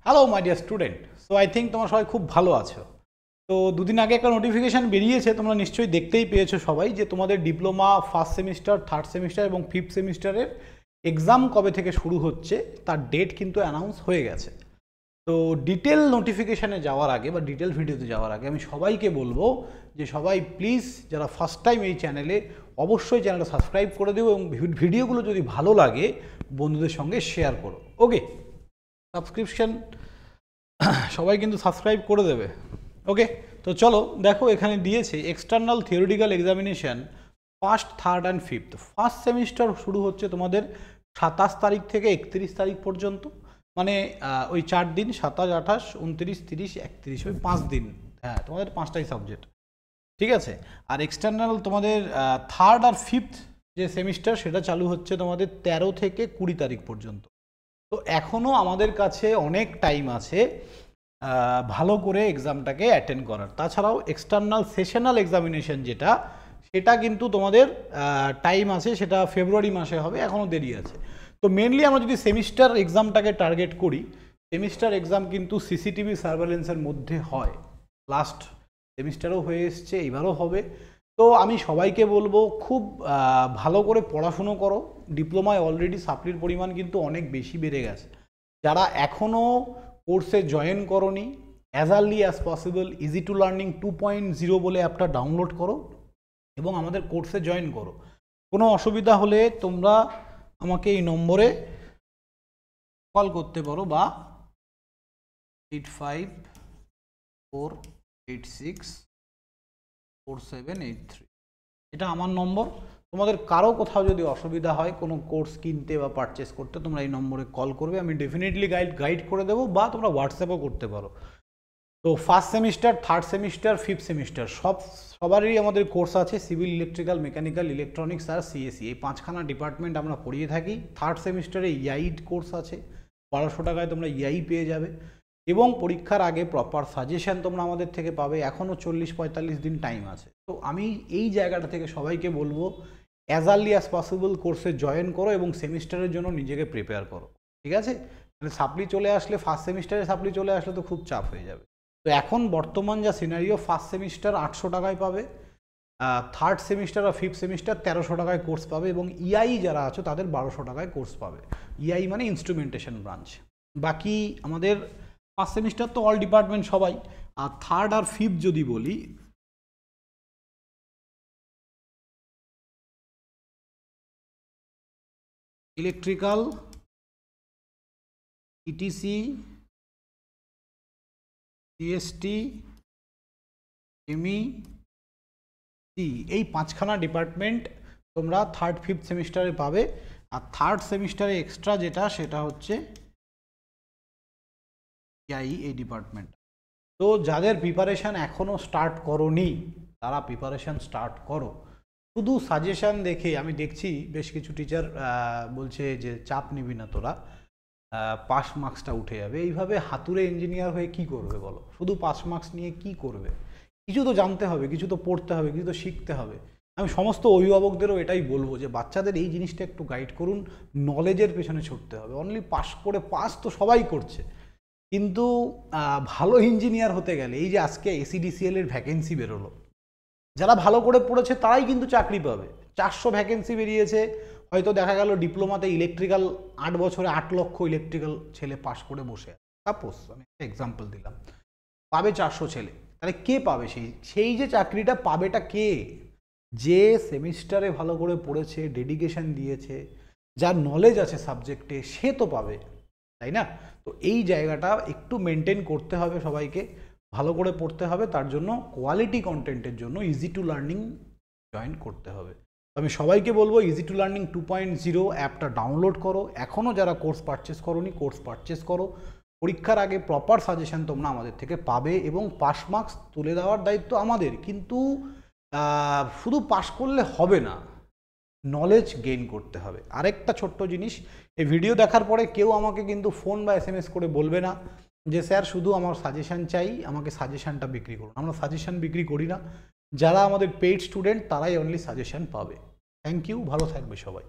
Hello my dear student. So I think তোমরা সবাই খুব ভালো আছো। তো দুদিন আগে একটা নোটিফিকেশান বেরিয়েছে, তোমরা নিশ্চয়ই দেখতেই পেয়েছো সবাই, যে তোমাদের diploma first semester, third semester এবং ফিফথ সেমিস্টারের এক্সাম কবে থেকে শুরু হচ্ছে তার ডেট কিন্তু অ্যানাউন্স হয়ে গেছে। তো ডিটেল নোটিফিকেশানে যাওয়ার আগে বা ডিটেল ভিডিওতে যাওয়ার আগে আমি সবাইকে বলবো যে সবাই প্লিজ যারা ফার্স্ট টাইম এই চ্যানেলে, অবশ্যই চ্যানেলটা সাবস্ক্রাইব করে দেবো এবং ভিডিওগুলো যদি ভালো লাগে বন্ধুদের সঙ্গে শেয়ার করো। ওকে, সাবস্ক্রিপশন সবাই কিন্তু সাবস্ক্রাইব করে দেবে। ওকে, তো চলো দেখো এখানে দিয়েছে external theoretical examination first, third and fifth. First semester শুরু হচ্ছে তোমাদের 27 তারিখ থেকে 31 তারিখ পর্যন্ত, মানে ওই 4 দিন, 27, 28, 29, 30, 31, ওই 5 দিন। হ্যাঁ, তোমাদের 5টাই সাবজেক্ট, ঠিক আছে। আর এক্সটার্নাল তোমাদের থার্ড আর ফিফথ যে সেমিস্টার সেটা চালু হচ্ছে তোমাদের 13 থেকে 20 তারিখ পর্যন্ত। তো এখনও আমাদের কাছে অনেক টাইম আছে ভালো করে এক্সামটাকে অ্যাটেন্ড করার। তাছাড়াও এক্সটার্নাল সেশনাল এক্সামিনেশন যেটা, সেটা কিন্তু তোমাদের টাইম আছে, সেটা ফেব্রুয়ারি মাসে হবে, এখনও দেরি আছে। তো মেনলি আমরা যদি সেমিস্টার এক্সামটাকে টার্গেট করি, সেমিস্টার এক্সাম কিন্তু সিসিটিভি সার্ভেলেন্সের মধ্যে হয়। লাস্ট সেমিস্টারও হয়ে এসছে, এবারও হবে। তো আমি সবাইকে বলবো খুব ভালো করে পড়াশুনো করো। ডিপ্লোমায় অলরেডি সাপ্লির পরিমাণ কিন্তু অনেক বেশি বেড়ে গেছে। যারা এখনও কোর্সে জয়েন করোনি, as early as possible easy to learning 2.0 বলে অ্যাপটা ডাউনলোড করো এবং আমাদের কোর্সে জয়েন করো। কোনো অসুবিধা হলে তোমরা আমাকে এই নম্বরে কল করতে পারো বা 85486478 এটা আমার নম্বর। তোমাদের কারো কোথাও যদি অসুবিধা হয় কোনো কোর্স কিনতে বা পারচেস করতে, তোমরা এই নম্বরে কল করবে, আমি ডেফিনেটলি গাইড করে দেবো, বা তোমরা হোয়াটসঅ্যাপও করতে পারো। তো first semester, third semester, fifth semester সবারই আমাদের কোর্স আছে। সিভিল, ইলেকট্রিক্যাল, মেকানিক্যাল, ইলেকট্রনিক্স আর সিএসসি, এই 5খানা ডিপার্টমেন্ট আমরা পড়িয়ে থাকি। থার্ড সেমিস্টারে ইআই কোর্স আছে, 1200 টাকায় তোমরা ইআই পেয়ে যাবে এবং পরীক্ষার আগে প্রপার সাজেশন তোমরা আমাদের থেকে পাবে। এখনও 40-45 দিন টাইম আছে। তো আমি এই জায়গাটা থেকে সবাইকে বলবো অ্যাজ আর্লি অ্যাজ পসিবল কোর্সে জয়েন করো এবং সেমিস্টারের জন্য নিজেকে প্রিপেয়ার করো, ঠিক আছে। মানে সাপ্লি চলে আসলে, ফার্স্ট সেমিস্টারে সাপ্লি চলে আসলে তো খুব চাপ হয়ে যাবে। তো এখন বর্তমান যা সিনারিও, ফার্স্ট সেমিস্টার 800 টাকায় পাবে, থার্ড সেমিস্টার আর ফিফথ সেমিস্টার 1300 টাকায় কোর্স পাবে এবং ইআই যারা আছো তাদের 1200 টাকায় কোর্স পাবে। ইআই মানে ইনস্ট্রুমেন্টেশন ব্রাঞ্চ। বাকি আমাদের ফার্স্ট সেমিস্টার তো অল ডিপার্টমেন্ট সবাই। আর থার্ড আর ফিফথ যদি বলি, electrical, ETC, CST, ME, C, এই 5খানা ডিপার্টমেন্ট তোমরা থার্ড ফিফথ সেমিস্টারে পাবে। আর থার্ড সেমিস্টারে এক্সট্রা যেটা, সেটা হচ্ছে এই ডিপার্টমেন্ট। তো যাদের প্রিপারেশান এখনও স্টার্ট করোনি তারা প্রিপারেশান স্টার্ট করো। শুধু সাজেশান দেখে, আমি দেখছি বেশ কিছু টিচার বলছে যে চাপ নিবি না তোরা, পাস মার্কসটা উঠে যাবে। এইভাবে হাতুড়ে ইঞ্জিনিয়ার হয়ে কি করবে বলো? শুধু পাস মার্কস নিয়ে কি করবে? কিছু তো জানতে হবে, কিছু তো পড়তে হবে, কিছু তো শিখতে হবে। আমি সমস্ত অভিভাবকদেরও এটাই বলবো যে বাচ্চাদের এই জিনিসটা একটু গাইড করুন, নলেজের পেছনে ছুটতে হবে। অনলি পাস করে, পাস তো সবাই করছে, কিন্তু ভালো ইঞ্জিনিয়ার হতে গেলে, এই যে আজকে এসিডিসিএল এর ভ্যাকেন্সি বেরোলো, যারা ভালো করে পড়েছে তারাই কিন্তু চাকরি পাবে। 400 ভ্যাকেন্সি বেরিয়েছে, হয়তো দেখা গেল ডিপ্লোমাতে ইলেকট্রিক্যাল 8 বছরে 8 লক্ষ ইলেকট্রিক্যাল ছেলে পাশ করে বসে আছে। সাপোজ আমি একটা এক্সাম্পল দিলাম, পাবে 400 ছেলে, তাহলে কে পাবে? সেই যে চাকরিটা পাবেটা কে? যে সেমিস্টারে ভালো করে পড়েছে, ডেডিকেশন দিয়েছে, যার নলেজ আছে সাবজেক্টে, সে তো পাবে, তাই না? তো এই জায়গাটা একটু মেনটেন করতে হবে সবাইকে, ভালো করে পড়তে হবে। তার জন্য কোয়ালিটি কন্টেন্টের জন্য ইজি টু লার্নিং জয়েন করতে হবে। আমি সবাইকে বলবো ইজি টু লার্নিং 2.0 অ্যাপটা ডাউনলোড করো। এখনও যারা কোর্স পারচেস করোনি, কোর্স পারচেস করো। পরীক্ষার আগে প্রপার সাজেশন তোমরা আমাদের থেকে পাবে এবং পাস মার্কস তুলে দেওয়ার দায়িত্ব আমাদের। কিন্তু শুধু পাস করলে হবে না, নলেজ গেইন করতে হবে। আরেকটা ছোট্ট জিনিস, এই ভিডিও দেখার পরে কেউ আমাকে কিন্তু ফোন বা এসএমএস করে বলবে না যে স্যার শুধু আমার সাজেশান চাই, আমাকে সাজেশানটা বিক্রি করুন। আমরা সাজেশান বিক্রি করি না। যারা আমাদের পেইড স্টুডেন্ট তারাই অনলি সাজেশান পাবে। থ্যাংক ইউ, ভালো থাকবে সবাই।